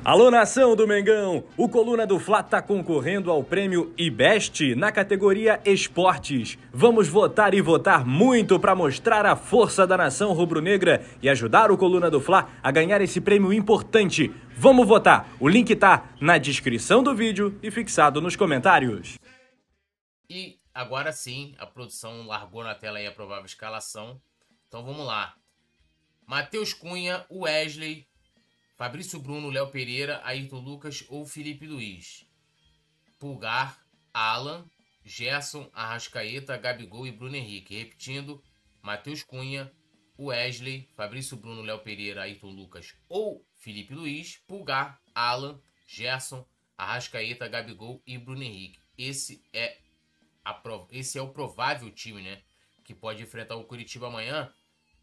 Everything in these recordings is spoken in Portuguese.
Alô, nação do Mengão! O Coluna do Fla tá concorrendo ao prêmio IBEST na categoria Esportes. Vamos votar e votar muito para mostrar a força da nação rubro-negra e ajudar o Coluna do Fla a ganhar esse prêmio importante. Vamos votar! O link tá na descrição do vídeo e fixado nos comentários. E agora sim, a produção largou na tela aí a provável escalação. Então vamos lá. Matheus Cunha, Wesley, Fabrício Bruno, Léo Pereira, Ayrton Lucas ou Felipe Luiz. Pulgar, Alan, Gerson, Arrascaeta, Gabigol e Bruno Henrique. Repetindo, Matheus Cunha, Wesley, Fabrício Bruno, Léo Pereira, Ayrton Lucas ou Felipe Luiz. Pulgar, Alan, Gerson, Arrascaeta, Gabigol e Bruno Henrique. Esse é o provável time, né, que pode enfrentar o Curitiba amanhã.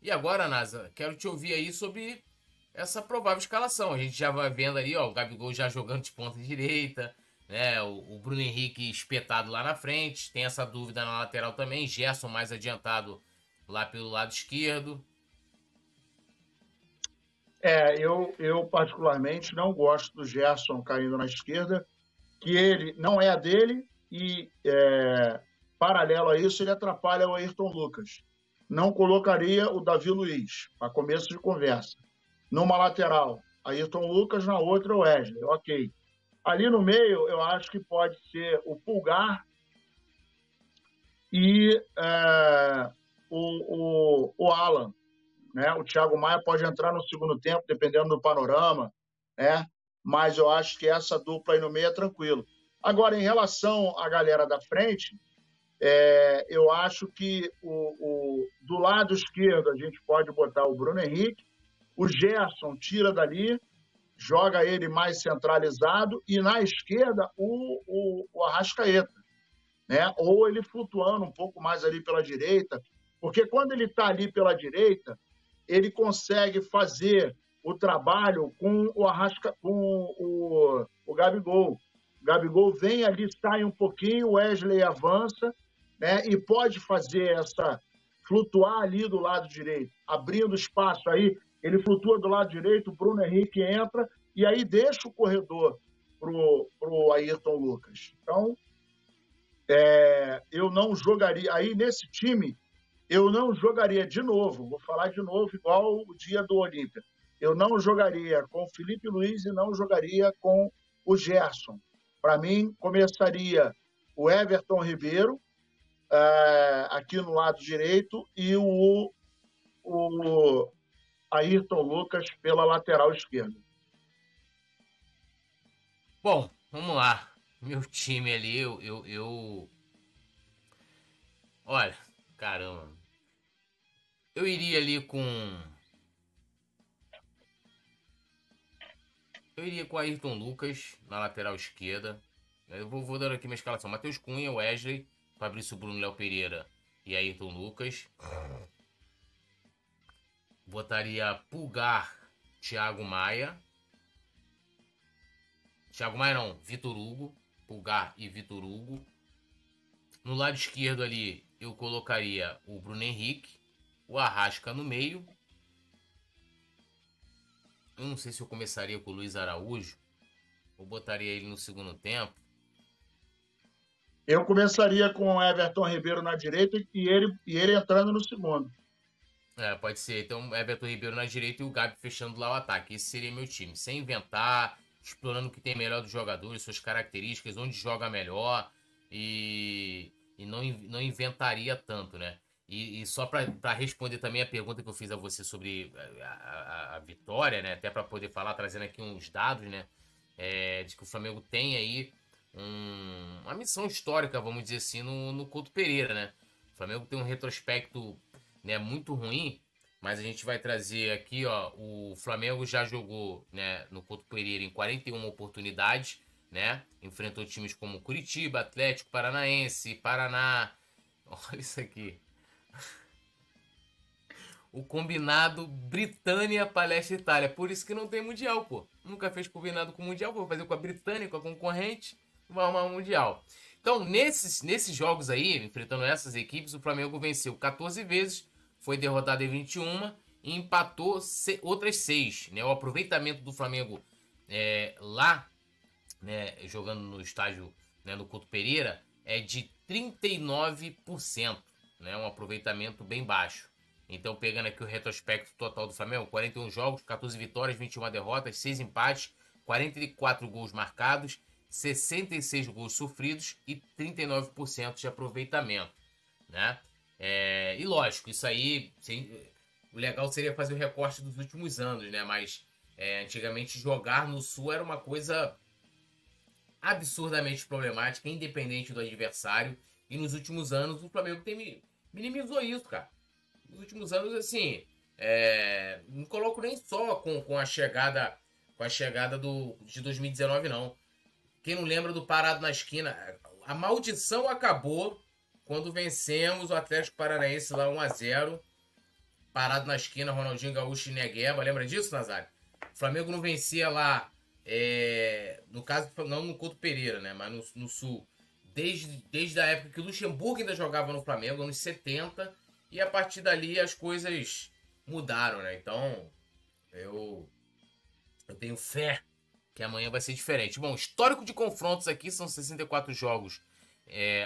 E agora, Nasa, quero te ouvir aí sobre essa provável escalação. A gente já vai vendo ali, ó, o Gabigol já jogando de ponta direita, né, o Bruno Henrique espetado lá na frente, tem essa dúvida na lateral também, Gerson mais adiantado lá pelo lado esquerdo. Eu particularmente não gosto do Gerson caindo na esquerda, que ele não é a dele e, paralelo a isso, ele atrapalha o Ayrton Lucas. Não colocaria o Davi Luiz, para começo de conversa. Numa lateral, Ayrton Lucas, na outra, o Wesley. Ok. Ali no meio, eu acho que pode ser o Pulgar e o Alan. Né? O Thiago Maia pode entrar no segundo tempo, dependendo do panorama, né? Mas eu acho que essa dupla aí no meio é tranquilo. Agora, em relação à galera da frente, eu acho que do lado esquerdo a gente pode botar o Bruno Henrique, o Gerson tira dali, joga ele mais centralizado, e na esquerda o Arrascaeta, né? Ou ele flutuando um pouco mais ali pela direita, porque quando ele está ali pela direita, ele consegue fazer o trabalho com o Gabigol. O Gabigol vem ali, sai um pouquinho, o Wesley avança, né? E pode fazer flutuar ali do lado direito, abrindo espaço aí. Ele flutua do lado direito, o Bruno Henrique entra e aí deixa o corredor pro Ayrton Lucas. Então, eu não jogaria... Aí, nesse time, eu não jogaria de novo, vou falar de novo, igual o dia do Olímpia. Eu não jogaria com o Felipe Luiz e não jogaria com o Gerson. Para mim, começaria o Everton Ribeiro, aqui no lado direito, e o Ayrton Lucas pela lateral esquerda. Bom, vamos lá. Meu time ali, olha, caramba. Eu iria ali com... Eu iria com o Ayrton Lucas na lateral esquerda. Eu vou dando aqui minha escalação. Matheus Cunha, Wesley, Fabrício Bruno, Léo Pereira e Ayrton Lucas. Botaria Pulgar, Thiago Maia. Thiago Maia não, Vitor Hugo. Pulgar e Vitor Hugo. No lado esquerdo ali, eu colocaria o Bruno Henrique. O Arrasca no meio. Eu não sei se eu começaria com o Luiz Araújo. Ou botaria ele no segundo tempo. Eu começaria com o Everton Ribeiro na direita e ele entrando no segundo. Pode ser. Então, Everton Ribeiro na direita e o Gabi fechando lá o ataque. Esse seria meu time. Sem inventar, explorando o que tem melhor dos jogadores, suas características, onde joga melhor. E não inventaria tanto, né? E só para responder também a pergunta que eu fiz a você sobre a vitória, né? Até para poder falar, trazendo aqui uns dados, né? De que o Flamengo tem aí uma missão histórica, vamos dizer assim, no Couto Pereira, né? O Flamengo tem um retrospecto, né, muito ruim, mas a gente vai trazer aqui, ó, o Flamengo já jogou, né, no Couto Pereira em 41 oportunidades, né? Enfrentou times como Curitiba, Atlético Paranaense, Paraná. Olha isso aqui. O combinado Britânia, Palestra, Itália. Por isso que não tem Mundial, pô. Nunca fez combinado com o Mundial. Vou fazer com a Britânia, com a concorrente. Vai arrumar o Mundial. Então, nesses jogos aí, enfrentando essas equipes, o Flamengo venceu 14 vezes, foi derrotado em 21 e empatou outras 6. Né? O aproveitamento do Flamengo lá, né, jogando no estádio, né, no Couto Pereira, é de 39%, né, um aproveitamento bem baixo. Então, pegando aqui o retrospecto total do Flamengo, 41 jogos, 14 vitórias, 21 derrotas, 6 empates, 44 gols marcados, 66 gols sofridos e 39% de aproveitamento, né? E lógico, isso aí, o legal seria fazer o recorte dos últimos anos, né? Mas antigamente jogar no Sul era uma coisa absurdamente problemática, independente do adversário. E nos últimos anos o Flamengo minimizou isso, cara. Nos últimos anos, assim, não coloco nem só com a chegada de 2019, não. Quem não lembra do parado na esquina, a maldição acabou quando vencemos o Atlético Paranaense lá 1-0. Parado na esquina, Ronaldinho Gaúcho e Negueba. Lembra disso, Nazário? O Flamengo não vencia lá, no caso, não no Couto Pereira, né? Mas no Sul. Desde a época que o Luxemburgo ainda jogava no Flamengo, anos 70. E a partir dali as coisas mudaram, né? Então, eu tenho fé que amanhã vai ser diferente. Bom, histórico de confrontos aqui são 64 jogos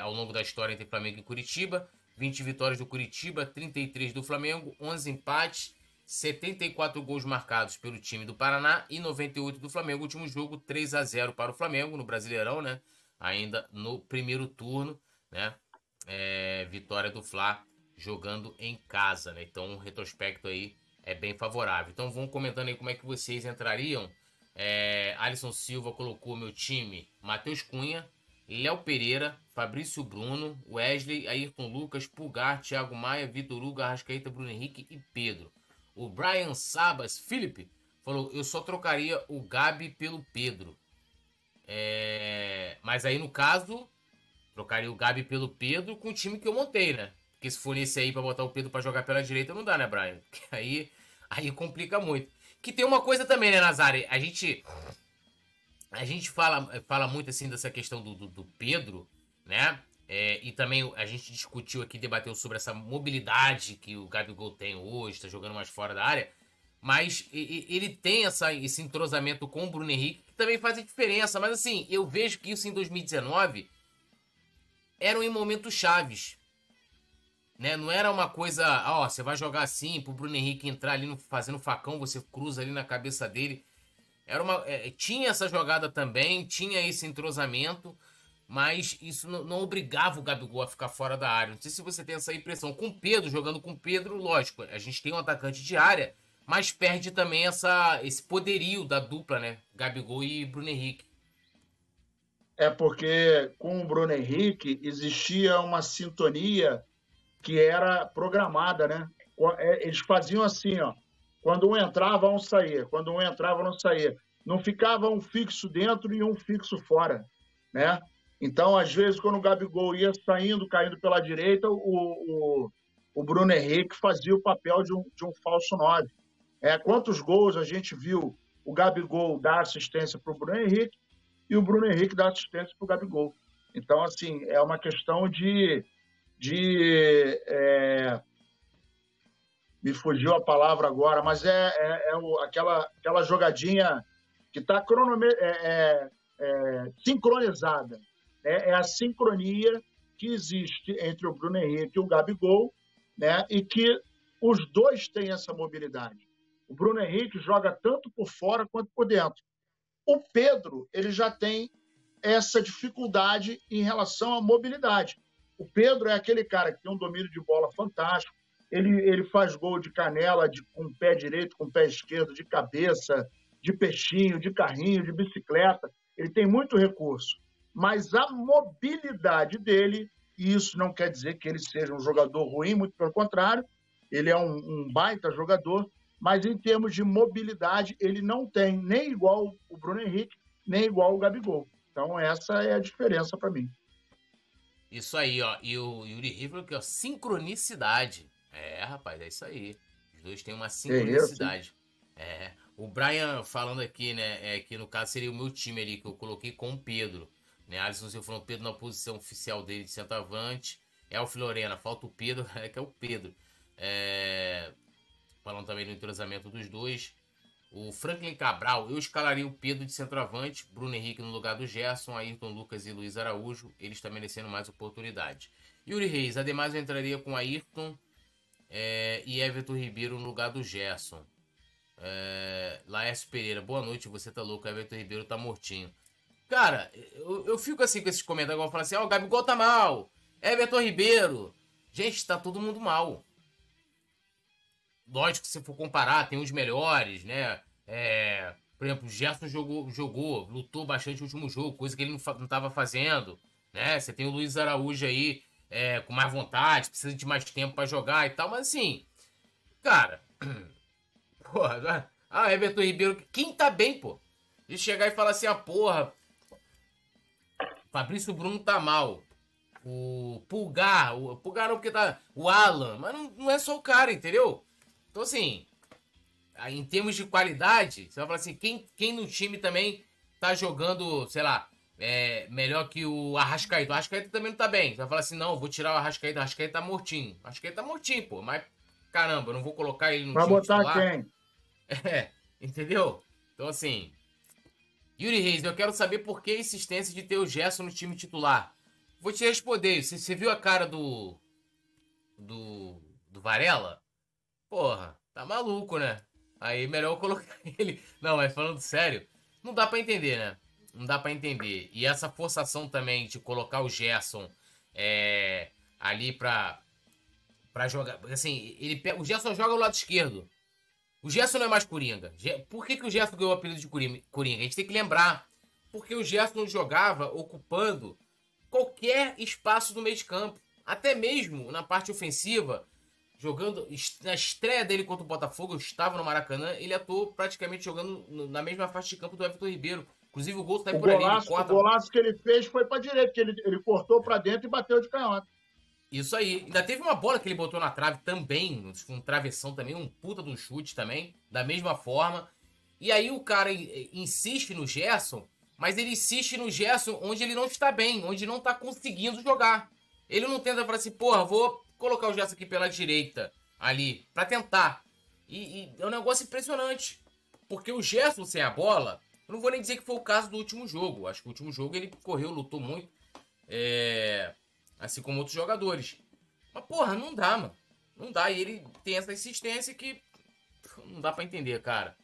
ao longo da história entre Flamengo e Curitiba. 20 vitórias do Curitiba, 33 do Flamengo, 11 empates, 74 gols marcados pelo time do Paraná e 98 do Flamengo. Último jogo, 3-0 para o Flamengo no Brasileirão, né? Ainda no primeiro turno, né? Vitória do Fla jogando em casa, né? Então o retrospecto aí é bem favorável. Então vão comentando aí como é que vocês entrariam. Alisson Silva colocou meu time: Matheus Cunha, Léo Pereira, Fabrício Bruno, Wesley, Ayrton Lucas, Pulgar, Thiago Maia, Vitor Hugo, Arrascaeta, Bruno Henrique e Pedro. O Brian Sabas Felipe falou: eu só trocaria o Gabi pelo Pedro. Mas aí no caso, trocaria o Gabi pelo Pedro com o time que eu montei, né? Porque se for esse aí pra botar o Pedro pra jogar pela direita, não dá, né, Brian? Porque aí complica muito. Que tem uma coisa também, né, Nazário? A gente fala muito assim dessa questão do Pedro, né? E também a gente discutiu aqui, debateu sobre essa mobilidade que o Gabigol tem hoje, tá jogando mais fora da área. Mas ele tem esse entrosamento com o Bruno Henrique, que também faz a diferença. Mas assim, eu vejo que isso em 2019 eram em momentos chaves. Né? Não era uma coisa, você vai jogar assim, pro Bruno Henrique entrar ali fazendo facão, você cruza ali na cabeça dele. Tinha essa jogada também, tinha esse entrosamento, mas isso não obrigava o Gabigol a ficar fora da área. Não sei se você tem essa impressão. Com o Pedro, jogando com o Pedro, lógico, a gente tem um atacante de área, mas perde também esse poderio da dupla, né? Gabigol e Bruno Henrique. Porque com o Bruno Henrique existia uma sintonia que era programada, né? Eles faziam assim, ó. Quando um entrava, um saía. Quando um entrava, não saía. Não ficava um fixo dentro e um fixo fora, né? Então, às vezes, quando o Gabigol ia saindo, caindo pela direita, o Bruno Henrique fazia o papel de um falso 9. Quantos gols a gente viu o Gabigol dar assistência para o Bruno Henrique e o Bruno Henrique dar assistência para o Gabigol? Então, assim, é uma questão me fugiu a palavra agora, mas aquela jogadinha que está sincronizada. É a sincronia que existe entre o Bruno Henrique e o Gabigol, né? E que os dois têm essa mobilidade. O Bruno Henrique joga tanto por fora quanto por dentro. O Pedro, ele já tem essa dificuldade em relação à mobilidade. O Pedro é aquele cara que tem um domínio de bola fantástico, ele faz gol de canela, com o pé direito, com o pé esquerdo, de cabeça, de peixinho, de carrinho, de bicicleta. Ele tem muito recurso. Mas a mobilidade dele, e isso não quer dizer que ele seja um jogador ruim, muito pelo contrário, ele é um baita jogador, mas em termos de mobilidade, ele não tem nem igual o Bruno Henrique, nem igual o Gabigol. Então, essa é a diferença para mim. Isso aí, ó. E o Yuri River, que é sincronicidade. Rapaz, é isso aí. Os dois têm uma sincronicidade. O Brian falando aqui, né? Que no caso seria o meu time ali, que eu coloquei com o Pedro. Né? Alisson Silva falando Pedro na posição oficial dele de centroavante. Elf Lorena, falta o Pedro, que é o Pedro. Falando também do entrosamento dos dois. O Franklin Cabral, eu escalaria o Pedro de centroavante, Bruno Henrique no lugar do Gerson, Ayrton Lucas e Luiz Araújo, eles estão merecendo mais oportunidade. Yuri Reis, ademais eu entraria com Ayrton e Everton Ribeiro no lugar do Gerson. Laércio Pereira, boa noite, você tá louco, Everton Ribeiro tá mortinho. Cara, eu fico assim com esses comentários, igual falando assim, o Gabigol tá mal, Everton Ribeiro. Gente, tá todo mundo mal. Lógico que se for comparar, tem os melhores, né? Por exemplo, o Gerson jogou, lutou bastante no último jogo, coisa que ele não tava fazendo, né? Você tem o Luiz Araújo aí com mais vontade, precisa de mais tempo pra jogar e tal, mas assim, cara, porra, Everton Ribeiro, quem tá bem, pô? De chegar e falar assim, porra, Fabrício Bruno tá mal. O Pulgar não porque tá... O Alan, mas não é só o cara, entendeu? Então assim, em termos de qualidade, você vai falar assim, quem no time também tá jogando, sei lá, melhor que o Arrascaeta. O Arrascaeta também não tá bem. Você vai falar assim, não, vou tirar o Arrascaeta tá mortinho. O Arrascaeta tá mortinho, pô, mas caramba, eu não vou colocar ele no time titular. Vai botar quem? Entendeu? Então assim, Yuri Reis, eu quero saber por que a insistência de ter o Gerson no time titular. Vou te responder. Você viu a cara do Varela? Porra, tá maluco, né? Aí melhor eu colocar ele. Não, mas falando sério, não dá pra entender, né? Não dá pra entender. E essa forçação também de colocar o Gerson ali pra jogar. Assim, o Gerson joga do lado esquerdo. O Gerson não é mais Coringa. Por que o Gerson ganhou o apelido de Coringa? A gente tem que lembrar. Porque o Gerson jogava ocupando qualquer espaço do meio de campo. Até mesmo na parte ofensiva, jogando na estreia dele contra o Botafogo, eu estava no Maracanã, ele atuou praticamente jogando na mesma faixa de campo do Everton Ribeiro. Inclusive o gol está por ali. O golaço que ele fez foi para direita, que ele cortou para dentro e bateu de canhota. Isso aí. Ainda teve uma bola que ele botou na trave também, um travessão também, um puta do chute também, da mesma forma. E aí o cara insiste no Gerson, mas ele insiste no Gerson onde ele não está bem, onde não está conseguindo jogar. Ele não tenta falar assim, porra, vou colocar o Gerson aqui pela direita, ali, pra tentar. E é um negócio impressionante. Porque o Gerson sem a bola, eu não vou nem dizer que foi o caso do último jogo. Acho que o último jogo ele correu, lutou muito. Assim como outros jogadores. Mas, porra, não dá, mano. Não dá. E ele tem essa insistência que não dá pra entender, cara.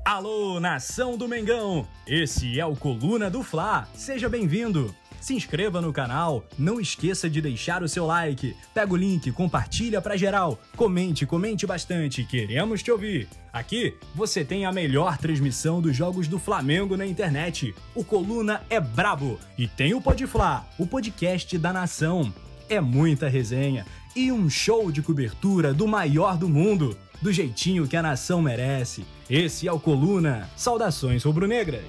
Alô, nação do Mengão! Esse é o Coluna do Fla. Seja bem-vindo. Se inscreva no canal, não esqueça de deixar o seu like, pega o link, compartilha pra geral, comente bastante, queremos te ouvir. Aqui você tem a melhor transmissão dos jogos do Flamengo na internet. O Coluna é brabo e tem o Pod Fla, o podcast da nação. É muita resenha e um show de cobertura do maior do mundo, do jeitinho que a nação merece. Esse é o Coluna. Saudações rubro-negras.